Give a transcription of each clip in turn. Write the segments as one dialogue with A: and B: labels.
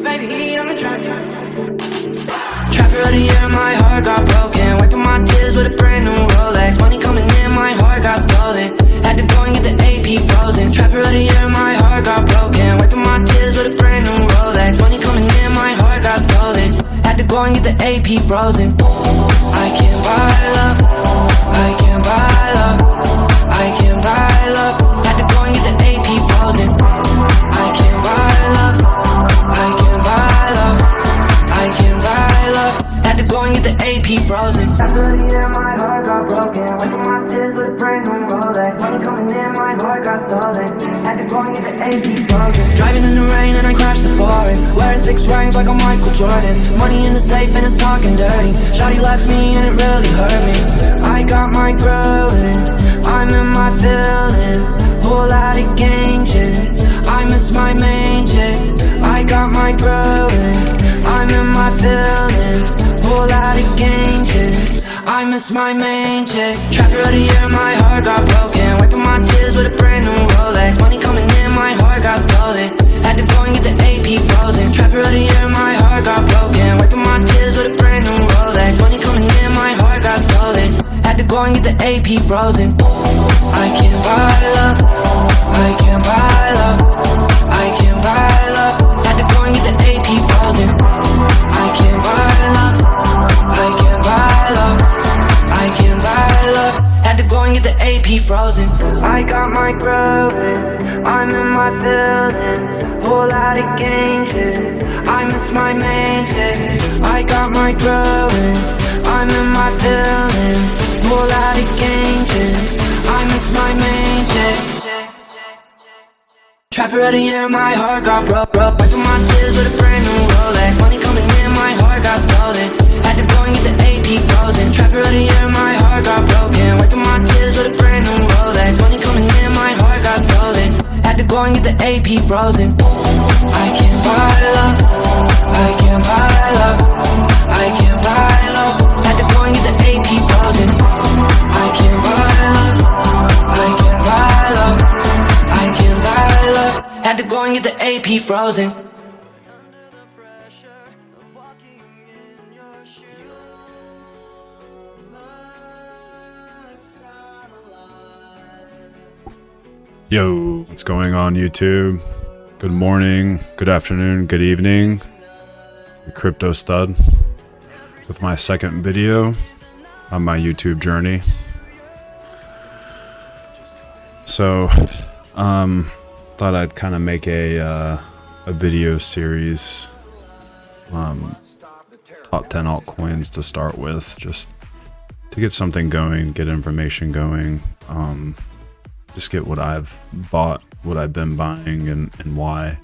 A: Baby, I'm a track. Trapper of the year, my heart got broken. Wiping my tears with a brand new Rolex. Money coming in, my heart got stolen. Had to go and get the AP frozen. Trapper of the year, my heart got broken. Wiping my tears with a brand new Rolex. Money coming in, my heart got stolen. Had to go and get the AP frozen. I can't buy love. I can't buy love. I can't buy love. Had to go and get the AP frozen. I can't buy love. I can't buy love. I can't buy love. Had to go and get the AP frozen. After the year, my heart got broken. Wiping my tears with a brand new Rolex. Money coming in, my heart got stolen. Had to go and get the AP frozen. Driving in the rain and I crashed the foreign. Wearing 6 rings like I'm Michael Jordan. Money in the safe and it's talking dirty. Shawty left me and it really hurt me. I got my growing. I'm in my feelings. Whole lot of gang shit. I miss my main chick. I got my growing. I'm in my feelings. Whole lot of gang shit. I miss my main chick. Trapper of the year, my heart got broken. Wiping my tears with a brand new Rolex. Money coming in, my heart got stolen. Had to go and get the AP frozen. Trapper of the year, my heart got broken. Wiping my tears with a brand new Rolex. Money coming in, my heart got stolen. Had to go and get the AP frozen. I can't buy love. I can't buy love. I can't buy love. Had to go and get the AP frozen. I can't buy love. I can't buy love. I can't buy love. Had to go and get the AP frozen. I got my growing. I'm in my feelings. Whole lot of gang shit. I miss my main chick. I got my growing. I'm in my feelings. Whole lot of gang shit. I miss my main chick. Trapper of the year, my heart got broke. Wiping my tears with a brand new Rolex. Money coming in, my heart got stolen. Had to go and get the AP frozen. Trapper of the year, my heart got broken. Wiping my tears with a brand new Rolex. Money coming in, my heart got stolen. Had to go and get the AP frozen. I can't buy love. I can't buy love. I can't buy love. Had to go and get the AP frozen. I can't buy love. I can't buy love. I can't buy love. Had to go and get the AP frozen.
B: Yo, what's going on YouTube? Good morning, good afternoon, good evening. It's the Crypto Stud with my second video on my YouTube journey. So, thought I'd kind of make a video series, top 10 altcoins to start with, just to get something going, get information going, just get what I've bought, what I've been buying, and why.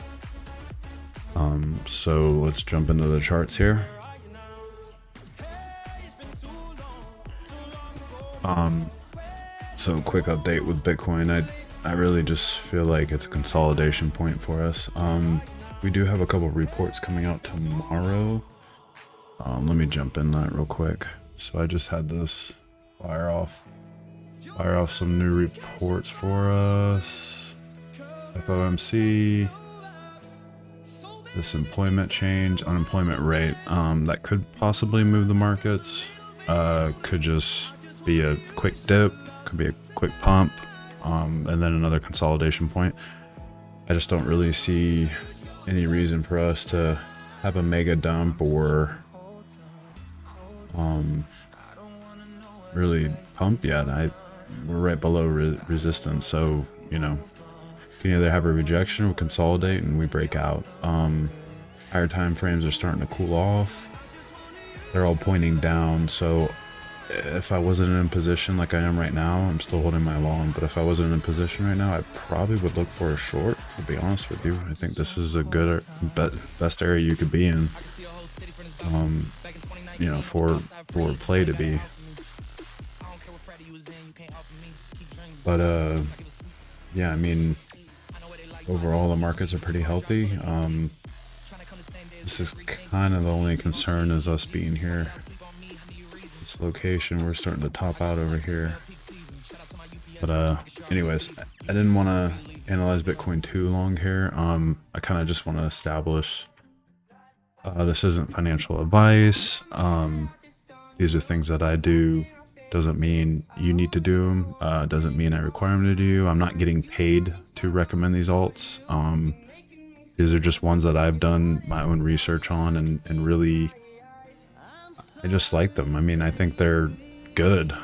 B: So let's jump into the charts here. So quick update with Bitcoin. I really just feel like it's a consolidation point for us. We do have a couple reports coming out tomorrow. Let me jump in that real quick. So I just had this fire off some new reports for us. FOMC, this employment change, unemployment rate, that could possibly move the markets. Could just be a quick dip, could be a quick pump, and then another consolidation point. I just don't really see any reason for us to have a mega dump or really pump yet. We're right below resistance, so you know, you can either have a rejection or consolidate and we break out. Higher time frames are starting to cool off. They're all pointing down, so if I wasn't in a position like I am right now, I'm still holding my long, but if I wasn't in a position right now, I probably would look for a short, to be honest with you. I think this is a good best area you could be in, you know, for play to be. But yeah, I mean, overall the markets are pretty healthy. This is kind of the only concern is us being here. This location, we're starting to top out over here. But anyways, I didn't want to analyze Bitcoin too long here. I kind of just want to establish This isn't financial advice. These are things that I do. Doesn't mean you need to do them. Doesn't mean I require them to do. I'm not getting paid to recommend these alts. These are just ones that I've done my own research on, and really, I just like them. I mean, I think they're good.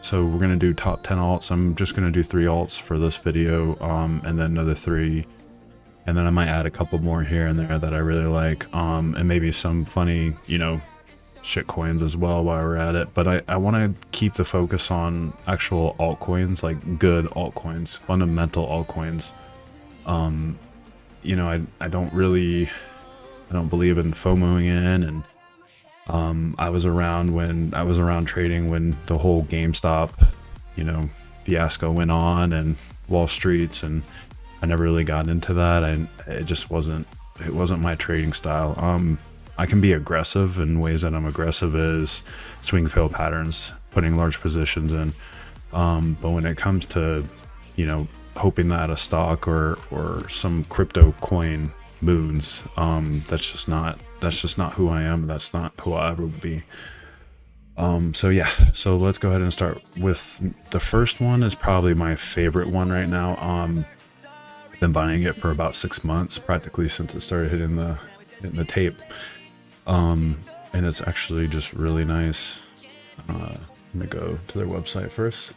B: So we're going to do top 10 alts. I'm just going to do 3 alts for this video, and then another 3. And then I might add a couple more here and there that I really like, and maybe some funny, shit coins as well while we're at it. But I want to keep the focus on actual altcoins, like good altcoins, fundamental altcoins. I don't believe in FOMOing in, and I was around trading when the whole GameStop, fiasco went on, and Wall Streets, and I never really got into that, and it wasn't my trading style. I can be aggressive, in ways that I'm aggressive is swing fail patterns, putting large positions in. But when it comes to, hoping that a stock or some crypto coin moons, that's just not who I am. That's not who I ever would be. So let's go ahead and start with the first one. Is probably my favorite one right now. I've been buying it for about 6 months, practically since it started hitting the tape. And it's actually just really nice. Let me go to their website first.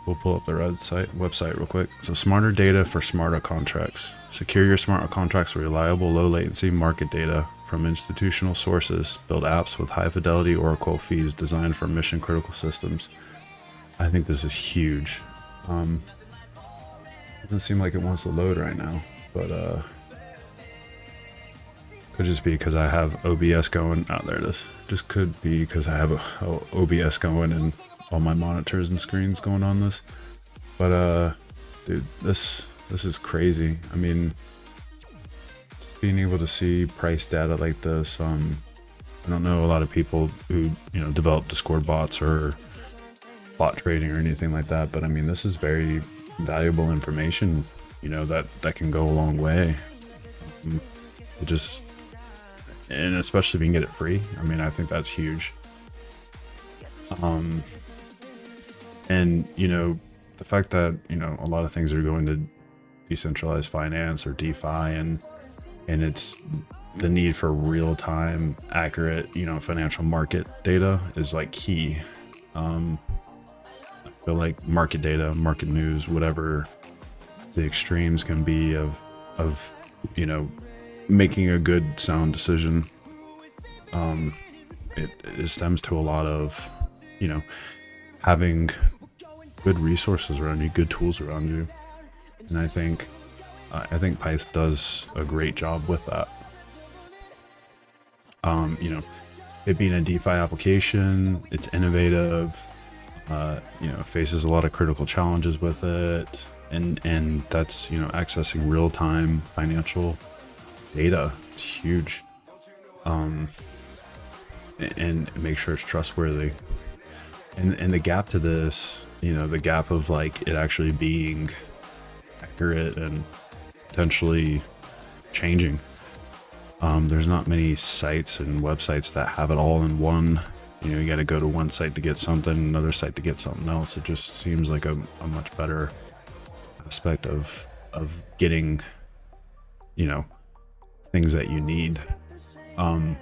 B: We'll pull up their website real quick. So, smarter data for smarter contracts. Secure your smarter contracts with reliable, low latency market data from institutional sources. Build apps with high fidelity Oracle fees designed for mission critical systems. I think this is huge. Doesn't seem like it wants to load right now, but could just be because I have OBS going. Oh, there it is. Just could be because I have a OBS going and all my monitors and screens going on this. But dude, this is crazy. I mean, just being able to see price data like this. I don't know a lot of people who develop Discord bots or bot trading or anything like that, but I mean, this is very valuable information, that can go a long way. And especially if you can get it free. I mean, I think that's huge. And the fact that a lot of things are going to decentralized finance or DeFi, and it's the need for real-time accurate financial market data is like key. I feel like market data, market news, whatever the extremes can be of making a good sound decision, it stems to a lot of having good resources around you, good tools around you. And I think Pyth does a great job with that. It being a DeFi application, it's innovative, faces a lot of critical challenges with it, and that's accessing real-time financial data. It's huge. And make sure it's trustworthy. And the gap to this, the gap of like it actually being accurate and potentially changing. There's not many sites and websites that have it all in one. You got to go to one site to get something, another site to get something else. It just seems like a much better aspect of getting, things that you need. I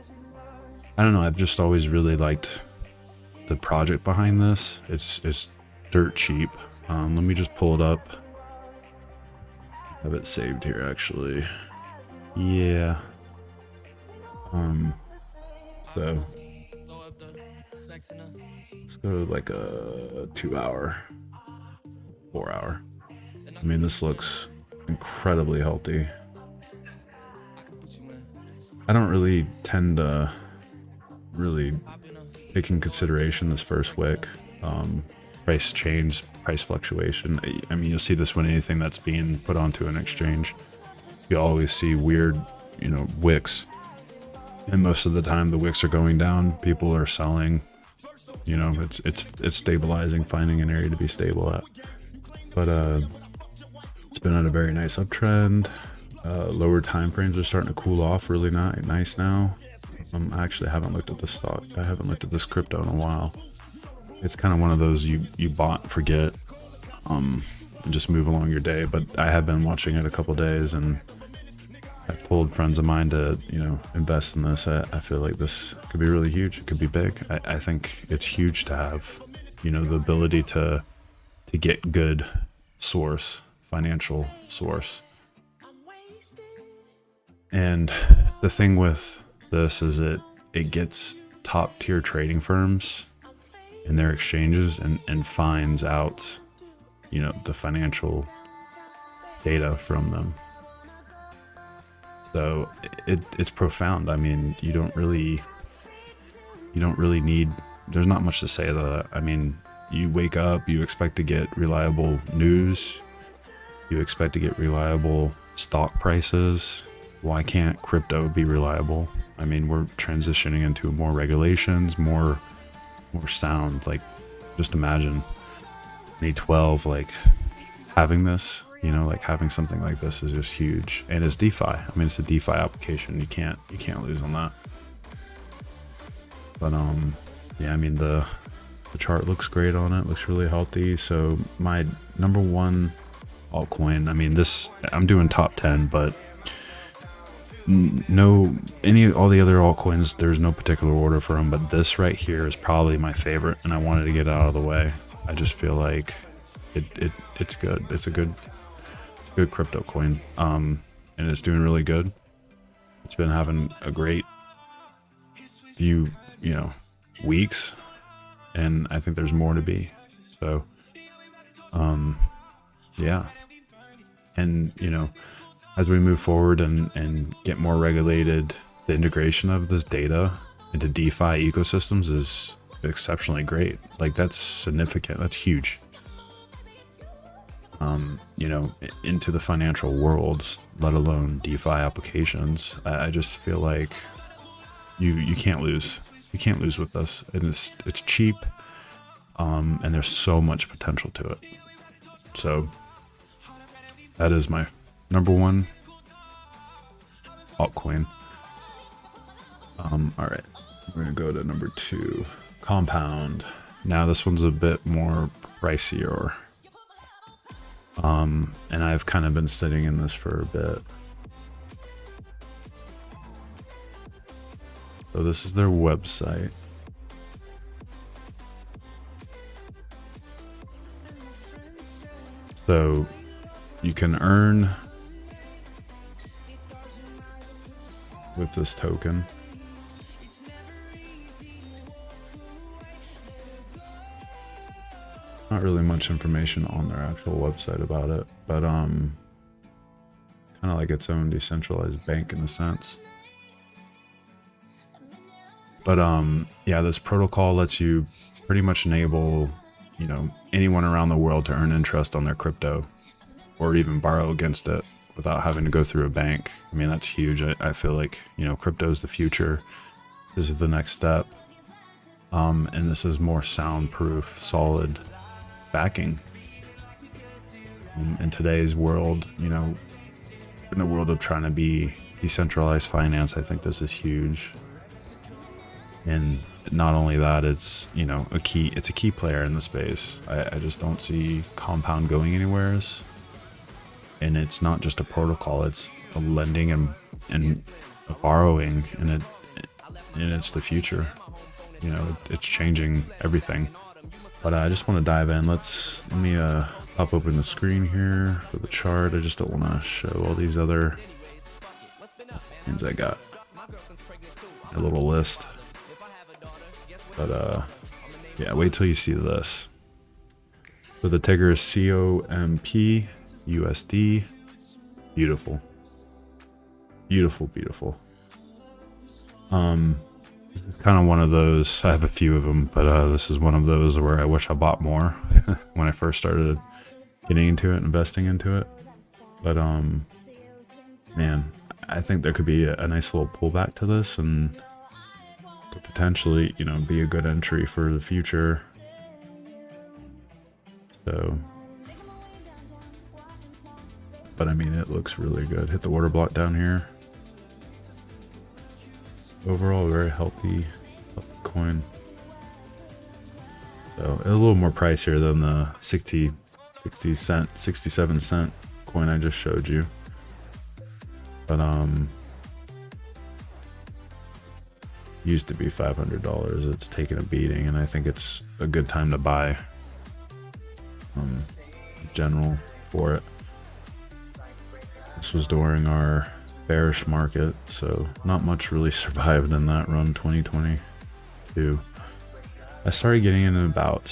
B: don't know. I've just always really liked the project behind this. It's dirt cheap. Let me just pull it up. I have it saved here actually. Yeah. So let's go to like a 2 hour, 4 hour. I mean, this looks incredibly healthy. I don't really tend to really take in consideration this first wick. Price change, price fluctuation. I mean, you'll see this when anything that's being put onto an exchange. You always see weird, wicks. And most of the time the wicks are going down. People are selling. It's stabilizing, finding an area to be stable at. But it's been on a very nice uptrend. Lower time frames are starting to cool off really nice now. I actually haven't looked at this stock. I haven't looked at this crypto in a while. It's kind of one of those you bought, forget, and just move along your day. But I have been watching it a couple days, and I've told friends of mine to, invest in this. I feel like this could be really huge. It could be big. I think it's huge to have, the ability to get good financial source. And the thing with this is it gets top tier trading firms in their exchanges and finds out, the financial data from them. So it's profound. I mean, you don't really need, there's not much to say to that. I mean, you wake up, you expect to get reliable news, you expect to get reliable stock prices. Why can't crypto be reliable? I mean, we're transitioning into more regulations, more sound. Like, just imagine 2012, like having this, like having something like this is just huge. And it's DeFi. I mean, it's a DeFi application. You can't lose on that. But yeah, I mean, the chart looks great on it. Looks really healthy. So my number one altcoin, I mean, I'm doing top 10, but all the other altcoins, there's no particular order for them, but this right here is probably my favorite, and I wanted to get it out of the way. I just feel like it's good. It's a good crypto coin, and it's doing really good. It's been having a great few weeks, and I think there's more to be. So yeah, and as we move forward and get more regulated, the integration of this data into DeFi ecosystems is exceptionally great. Like, that's significant. That's huge. Into the financial worlds, let alone DeFi applications. I just feel like you can't lose. You can't lose with this. It's cheap, and there's so much potential to it. So that is my number one altcoin. All right, we're gonna go to number 2, Compound. Now this one's a bit more pricier, and I've kind of been sitting in this for a bit. So this is their website. So you can earn with this token. Not really much information on their actual website about it, but kind of like its own decentralized bank in a sense. But yeah, this protocol lets you pretty much enable, anyone around the world to earn interest on their crypto, or even borrow against it without having to go through a bank. I mean, that's huge. I feel like, crypto is the future. This is the next step. And this is more soundproof, solid backing. In today's world, in the world of trying to be decentralized finance, I think this is huge. And not only that, it's, it's a key player in the space. I just don't see Compound going anywhere. And it's not just a protocol, it's a lending and a borrowing, and it's the future. It's changing everything. But I just want to dive in. Let me pop open the screen here for the chart. I just don't want to show all these other things I got. A little list. But yeah, wait till you see this. So the ticker is COMP USD. Beautiful. Beautiful. This is kind of one of those, I have a few of them, but this is one of those where I wish I bought more when I first started getting into it, investing into it. But man, I think there could be a nice little pullback to this, and could potentially, be a good entry for the future. So but I mean, it looks really good. Hit the order block down here. Overall, very healthy coin. So a little more pricier than the 60 cent, 67 cent coin I just showed you. But used to be $500. It's taken a beating, and I think it's a good time to buy general for it. This was during our bearish market, so not much really survived in that run. 2022, I started getting in about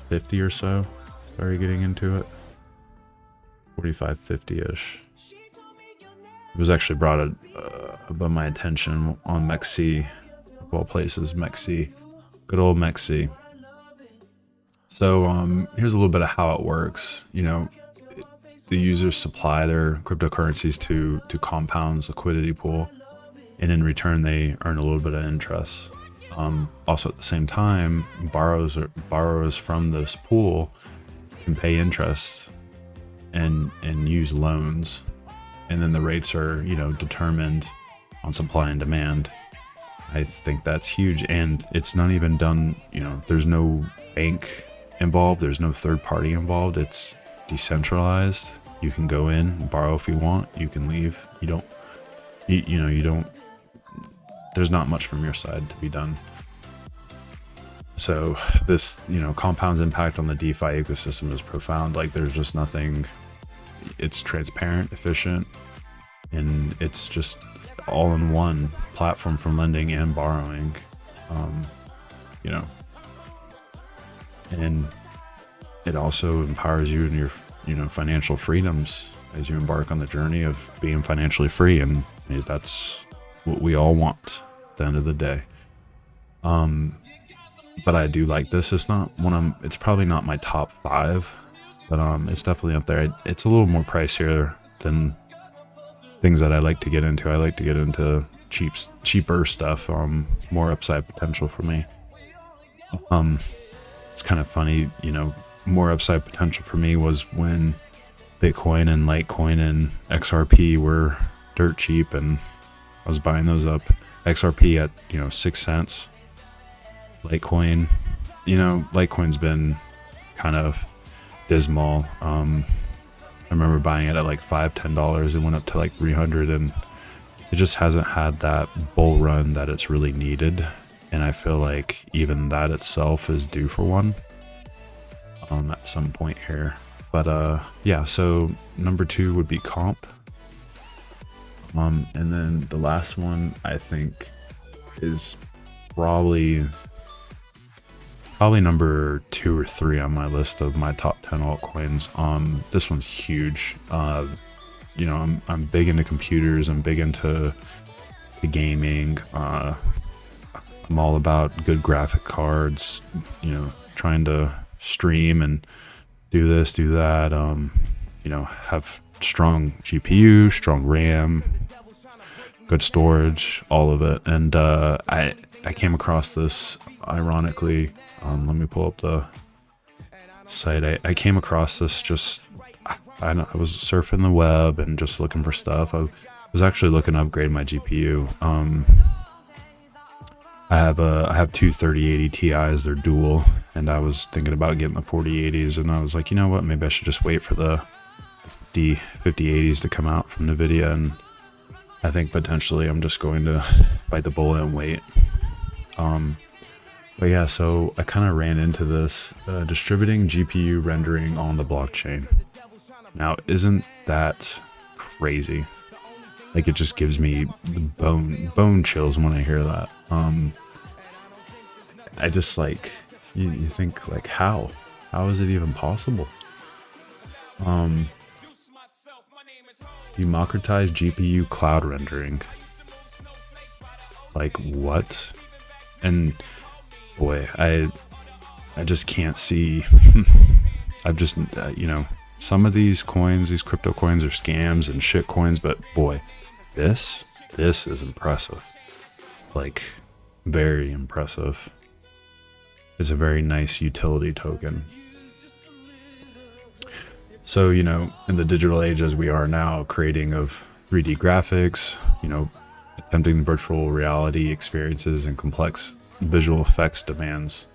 B: 50 or so. Started getting into it, 45, 50-ish. It was actually brought above my attention on MEXC, of all places, MEXC, good old MEXC. So here's a little bit of how it works. You know, the users supply their cryptocurrencies to Compound's liquidity pool, and in return they earn a little bit of interest. Also at the same time, borrowers from this pool can pay interest and use loans, and then the rates are, you know, determined on supply and demand. I think that's huge, and it's not even done, you know, there's no bank involved, there's no third party involved. It's decentralized. You can go in, borrow if you want, you can leave. You don't, you don't, there's not much from your side to be done. So this, you know, Compound's impact on the DeFi ecosystem is profound. Like, there's just nothing, it's transparent, efficient, and it's just all in one platform for lending and borrowing, you know, and it also empowers you in your, you know, financial freedoms as you embark on the journey of being financially free. And that's what we all want at the end of the day. But I do like this. It's not it's probably not my top 5, but it's definitely up there. It's a little more pricier than things that I like to get into. I like to get into cheaper stuff, more upside potential for me. It's kind of funny, you know, more upside potential for me was when Bitcoin and Litecoin and XRP were dirt cheap, and I was buying those up. XRP at, you know, 6 cents. Litecoin, you know, Litecoin's been kind of dismal. I remember buying it at like $5-10. It went up to like 300, and it just hasn't had that bull run that it's really needed. And I feel like even that itself is due for one at some point here. But yeah, so number 2 would be Comp. And then the last one I think is probably number 2 or 3 on my list of my top 10 altcoins. This one's huge. You know, I'm big into computers. I'm big into gaming. I'm all about good graphic cards, you know, trying to stream and do this, do that. You know, have strong GPU, strong RAM, good storage, all of it. And I came across this, ironically, let me pull up the site. I came across this just, I was surfing the web and just looking for stuff. I was actually looking to upgrade my GPU. I have two 3080 Ti's, they're dual, and I was thinking about getting the 4080s, and I was like, you know what, maybe I should just wait for the 5080s to come out from NVIDIA, and I think potentially I'm just going to bite the bullet and wait. But yeah, so I kind of ran into this, distributing GPU rendering on the blockchain. Now, isn't that crazy? Like, it just gives me the bone chills when I hear that. I just, like, you think, like, how is it even possible? Democratize GPU cloud rendering. Like, what? And boy, I just can't see. I've just, you know, some of these coins, these crypto coins, are scams and shit coins, but boy, this is impressive. Like, very impressive. It's a very nice utility token. So, you know, in the digital age as we are now, creating of 3D graphics, you know, attempting virtual reality experiences and complex visual effects demands,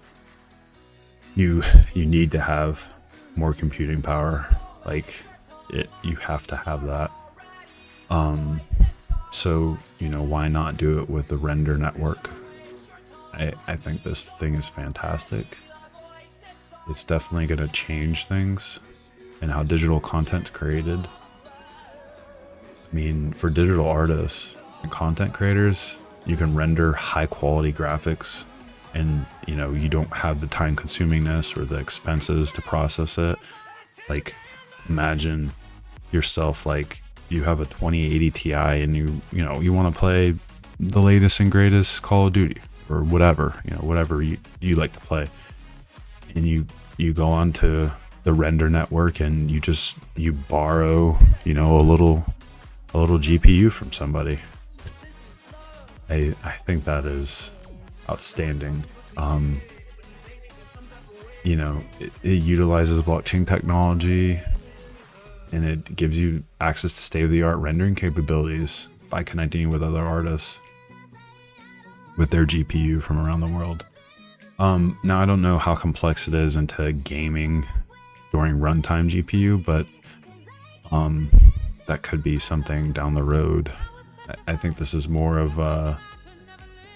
B: you need to have more computing power. Like you have to have that. So, you know, why not do it with the render network? I think this thing is fantastic. It's definitely going to change things and how digital content's created. I mean, for digital artists and content creators, you can render high quality graphics and, you know, you don't have the time consumingness or the expenses to process it. Like, imagine yourself, like, you have a 2080 Ti and you know, you want to play the latest and greatest Call of Duty or whatever, you know, whatever you like to play. And you go onto the render network and you borrow, you know, a little GPU from somebody. I think that is outstanding. You know, it utilizes blockchain technology and it gives you access to state-of-the-art rendering capabilities by connecting you with other artists with their GPU from around the world. Now I don't know how complex it is into gaming during runtime GPU, but that could be something down the road. I think this is more of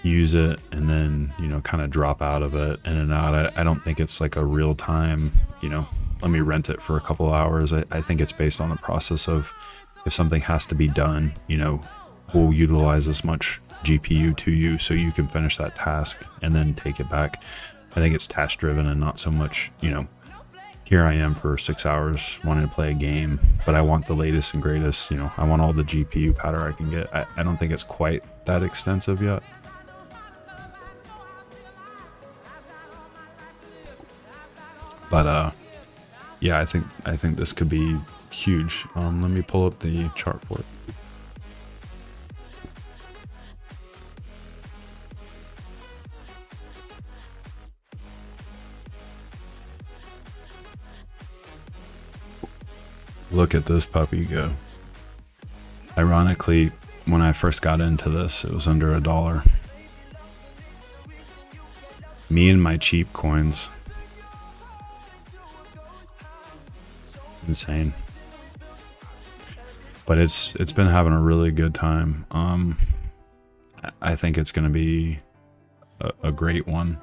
B: use it and then, you know, kind of drop out of it in and out. I don't think it's like a real time, you know, let me rent it for a couple hours. I think it's based on the process of if something has to be done, you know, we'll utilize as much GPU to you so you can finish that task and then take it back. I think it's task driven and not so much, you know, here I am for 6 hours wanting to play a game, but I want the latest and greatest, you know, I want all the GPU powder I can get. I don't think it's quite that extensive yet. But yeah, I think this could be huge. Let me pull up the chart for it. Look at this puppy go. Ironically, when I first got into this, it was under $1. Me and my cheap coins. Insane. But it's been having a really good time. I think it's going to be a great one.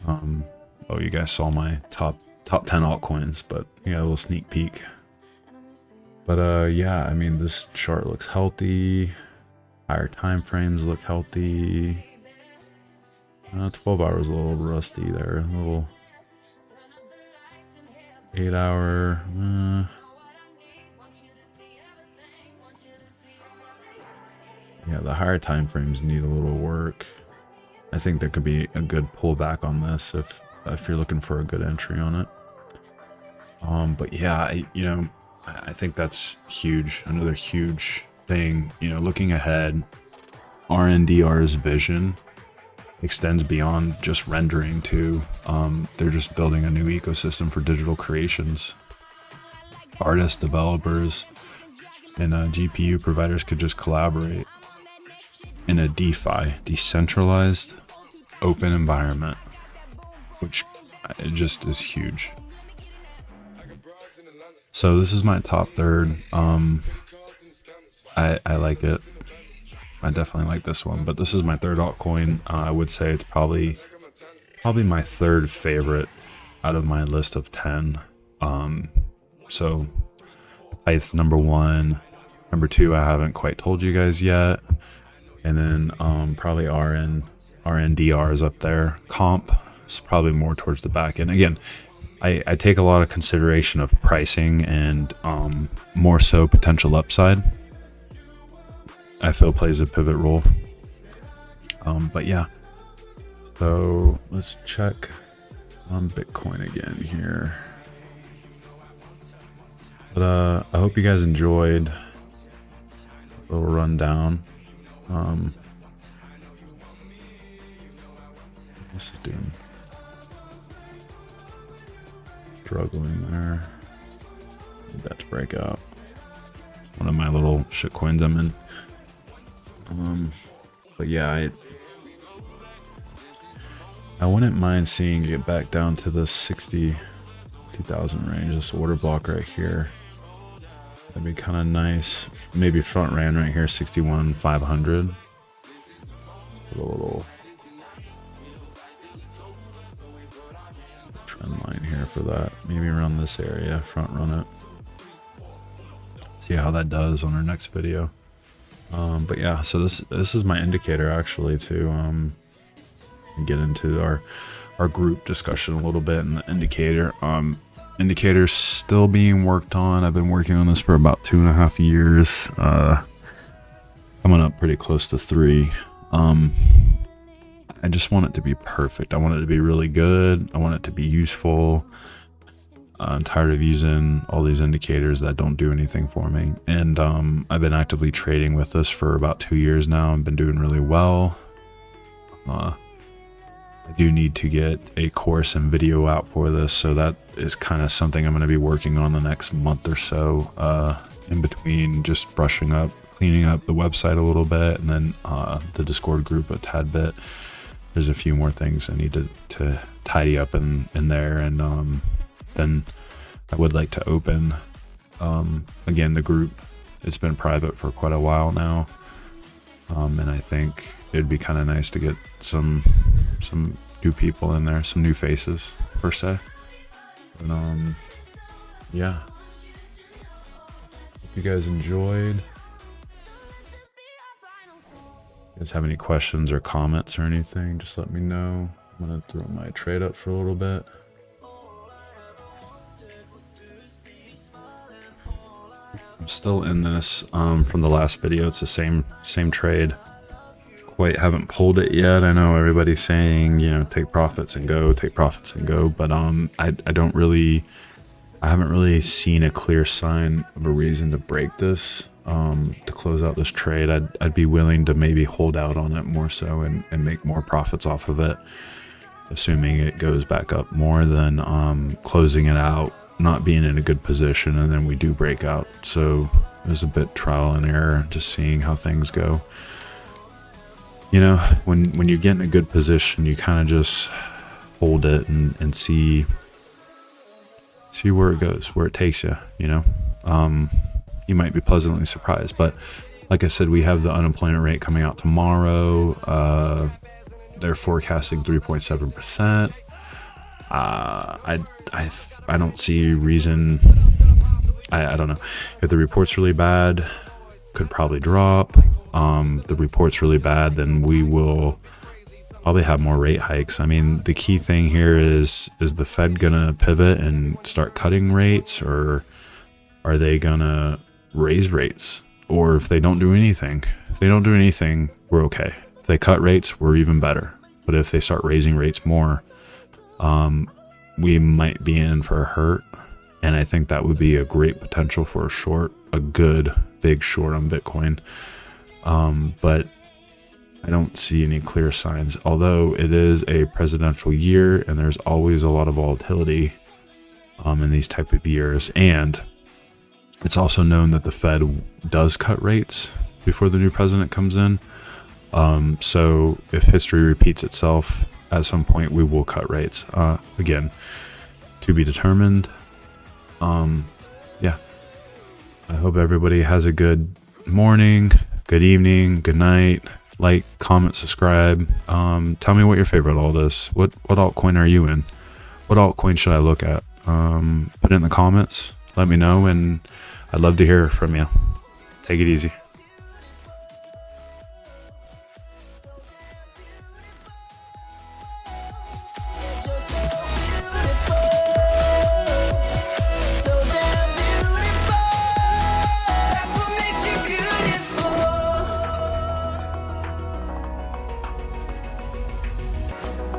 B: Oh, you guys saw my top 10 altcoins, but you got a little sneak peek. But yeah, I mean, this chart looks healthy. Higher time frames look healthy. 12 hours a little rusty there. A little 8 hour. Yeah, the higher time frames need a little work. I think there could be a good pullback on this if you're looking for a good entry on it. But yeah, I think that's huge. Another huge thing, you know, looking ahead, RNDR's vision extends beyond just rendering to, they're just building a new ecosystem for digital creations. Artists, developers, and GPU providers could just collaborate in a DeFi, decentralized, open environment, which it just is huge. So this is my top third. I like it. I definitely like this one, but this is my third altcoin. I would say it's probably my third favorite out of my list of 10. So Pyth number 1, number 2 I haven't quite told you guys yet, and then probably RNDR is up there. Comp is probably more towards the back end. Again, I take a lot of consideration of pricing and more so potential upside. I feel plays a pivot role. But yeah, so let's check on Bitcoin again here. But I hope you guys enjoyed a little rundown. This is doing struggling there. Need that to break out. It's one of my little shit coins I'm in. But yeah, I wouldn't mind seeing it get back down to the 60,000 range. This order block right here. That'd be kind of nice. Maybe front ran right here, 61,500. Put a little trend line here for that. Maybe around this area, front run it. See how that does on our next video. But yeah, so this is my indicator actually to get into our group discussion a little bit. And the indicator, indicator's still being worked on. I've been working on this for about 2.5 years, coming up pretty close to 3. I just want it to be perfect. I want it to be really good. I want it to be useful. I'm tired of using all these indicators that don't do anything for me. And I've been actively trading with this for about 2 years now. I've been doing really well. I do need to get a course and video out for this, so that is kind of something I'm going to be working on the next month or so, in between just brushing up, cleaning up the website a little bit, and then the Discord group a tad bit. There's a few more things I need to tidy up in there, and then I would like to open again the group. It's been private for quite a while now, and I think it'd be kind of nice to get some new people in there, some new faces per se. And yeah, hope you guys enjoyed. If you guys have any questions or comments or anything, just let me know. I'm gonna throw my trade up for a little bit. I'm still in this from the last video. It's the same trade. Quite haven't pulled it yet. I know everybody's saying, you know, take profits and go, but I haven't really seen a clear sign of a reason to break this to close out this trade. I'd be willing to maybe hold out on it more so and make more profits off of it, assuming it goes back up more than closing it out, not being in a good position, and then we do break out. So there's a bit trial and error, just seeing how things go. You know, when you get in a good position, you kind of just hold it and see where it goes, where it takes you, you know. You might be pleasantly surprised, but like I said, we have the unemployment rate coming out tomorrow. They're forecasting 3.7%. I don't see reason. I don't know. If the report's really bad, could probably drop. The report's really bad, then we will probably have more rate hikes. I mean, the key thing here is the Fed gonna pivot and start cutting rates, or are they gonna raise rates? Or if they don't do anything, we're okay. If they cut rates, we're even better. But if they start raising rates more, we might be in for a hurt. And I think that would be a great potential for a short, a good big short on Bitcoin. But I don't see any clear signs, although it is a presidential year and there's always a lot of volatility in these type of years. And it's also known that the Fed does cut rates before the new president comes in. So if history repeats itself, at some point we will cut rates. Again, to be determined. Yeah, I hope everybody has a good morning, good evening, good night. Like, comment, subscribe. Tell me what your favorite alt is. What altcoin are you in? What altcoin should I look at? Put it in the comments. Let me know, and I'd love to hear from you. Take it easy.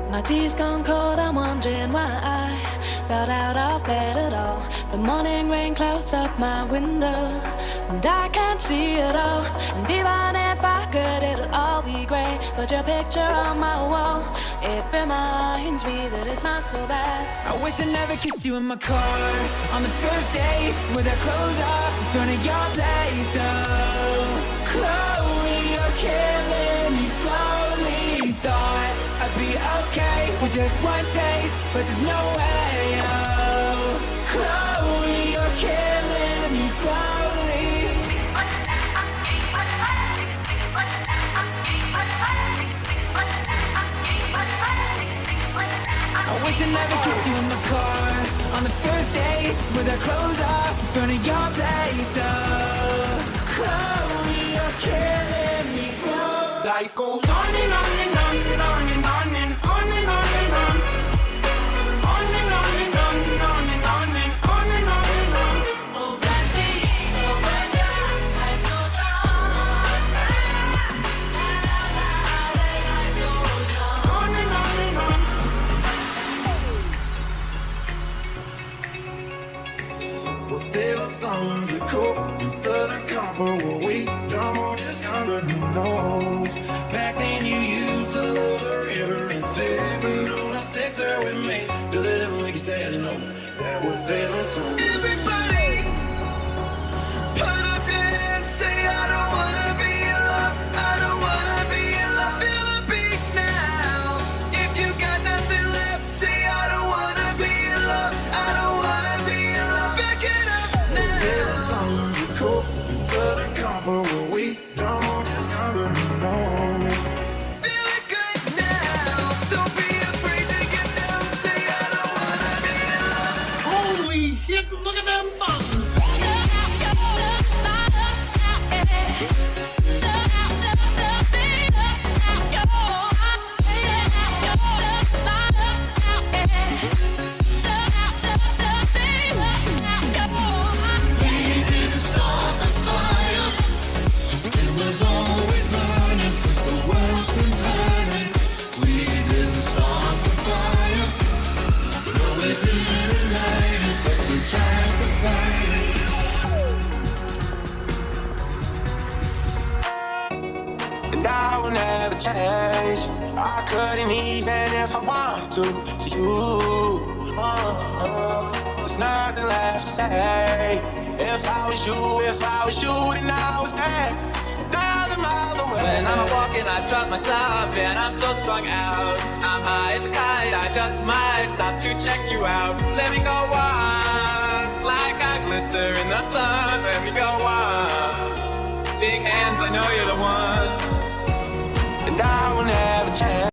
C: My tea's gone cold, I'm wondering why I got out of bed at all. The morning rain clouds up my window, and I can't see it all. And even if I good, it'll all be great. But your picture on my wall, it reminds me that it's not so bad.
A: I wish I never kissed you in my car on the first date with our clothes off in front of your place. Oh, Chloe, you're killing me slowly. Thought I'd be okay with just one taste, but there's no way. Oh, Chloe, you're killing me slowly. I wish I never kissed you in my car on the first date with our clothes off in front of your place. Oh, Chloe, you're killing me slow. Life goes on and on and on and on and on and on and on and on. On and on and on and on and on and on and on and on. Oh, that day, oh, my God, life goes on. On and on and on.
D: We'll save our songs of coke and southern comfort. What we done, we're just younger, who knows? Back then you used to love the river and said, but on a sixer with me. Does it ever make you sad to know that we're sailing home? Everybody, put up your hands, say I don't wanna be in love. I don't wanna be in love. Feel the beat now. If you got nothing left, say I don't wanna be in love. I don't wanna be in love. Back it up now. Save our songs of coke and southern comfort. What we done, we're just younger, who knows? Feel it good now. Don't be afraid to get down. Say I don't wanna be in love.
E: Holy shit, look at them buttons.
D: And I will never change. I couldn't even if I wanted to. For you, there's nothing left to say. If I was you, then I was 10,000 miles away.
F: When I'm walking, I strut my stuff, and I'm so strung out. I'm high as a kite, I just might stop to check you out. Let me go on, like I glister in the sun. Let me go on. Big hands, I know you're the one.
D: And I will never change.